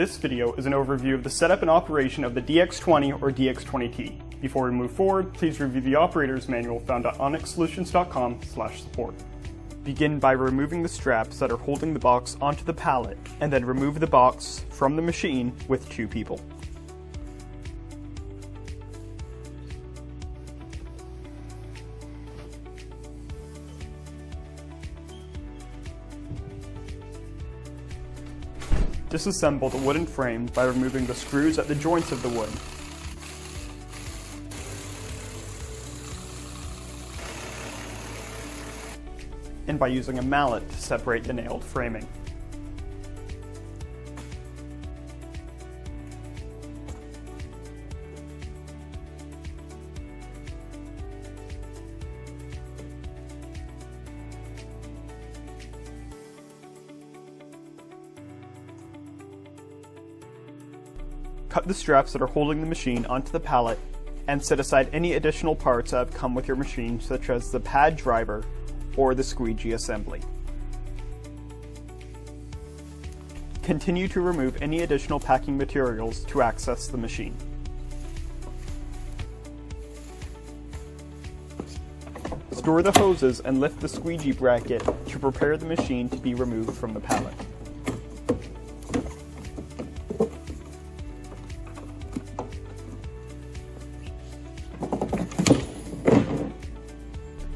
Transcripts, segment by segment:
This video is an overview of the setup and operation of the DX20 or DX20T. Before we move forward, please review the operator's manual found at onyxsolutions.com/support. Begin by removing the straps that are holding the box onto the pallet, and then remove the box from the machine with two people. Disassemble the wooden frame by removing the screws at the joints of the wood. And by using a mallet to separate the nailed framing. Cut the straps that are holding the machine onto the pallet and set aside any additional parts that have come with your machine, such as the pad driver or the squeegee assembly. Continue to remove any additional packing materials to access the machine. Store the hoses and lift the squeegee bracket to prepare the machine to be removed from the pallet.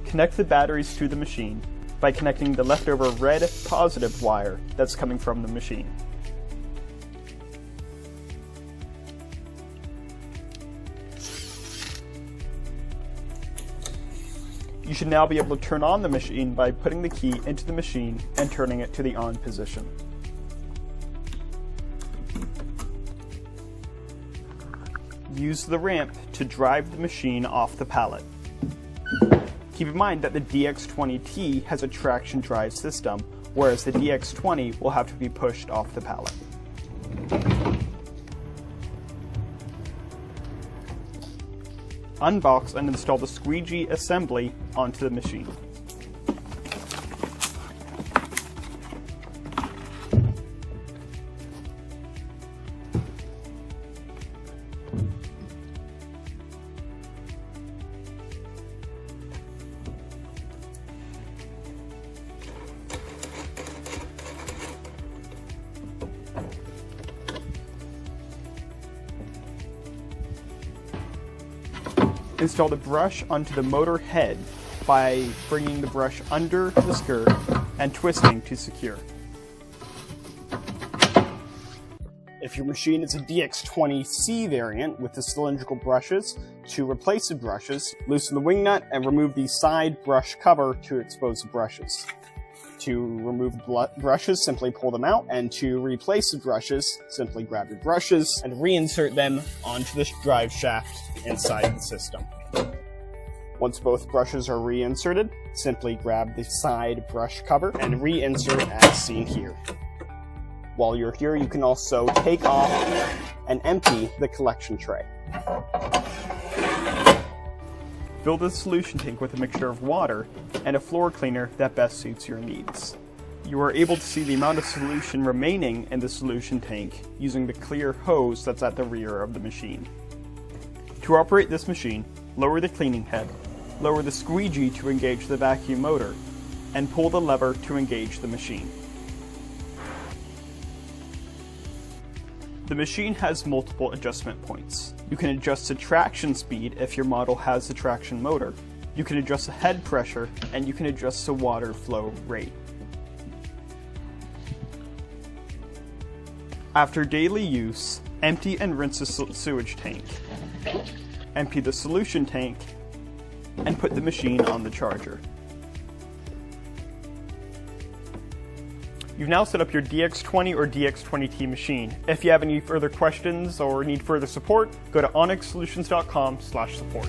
Connect the batteries to the machine by connecting the leftover red positive wire that's coming from the machine. You should now be able to turn on the machine by putting the key into the machine and turning it to the on position. Use the ramp to drive the machine off the pallet. Keep in mind that the DX20T has a traction drive system, whereas the DX20 will have to be pushed off the pallet. Unbox and install the squeegee assembly onto the machine. Install the brush onto the motor head by bringing the brush under the skirt and twisting to secure. If your machine is a DX20C variant with the cylindrical brushes, to replace the brushes, loosen the wing nut and remove the side brush cover to expose the brushes. To remove the brushes, simply pull them out, and to replace the brushes, simply grab your brushes and reinsert them onto the drive shaft inside the system. Once both brushes are reinserted, simply grab the side brush cover and reinsert as seen here. While you're here, you can also take off and empty the collection tray. Fill the solution tank with a mixture of water and a floor cleaner that best suits your needs. You are able to see the amount of solution remaining in the solution tank using the clear hose that's at the rear of the machine. To operate this machine, lower the cleaning head, lower the squeegee to engage the vacuum motor, and pull the lever to engage the machine. The machine has multiple adjustment points. You can adjust the traction speed if your model has the traction motor. You can adjust the head pressure, and you can adjust the water flow rate. After daily use, empty and rinse the sewage tank. Empty the solution tank, and put the machine on the charger. You've now set up your DX20 or DX20T machine. If you have any further questions or need further support, go to onyxsolutions.com/support.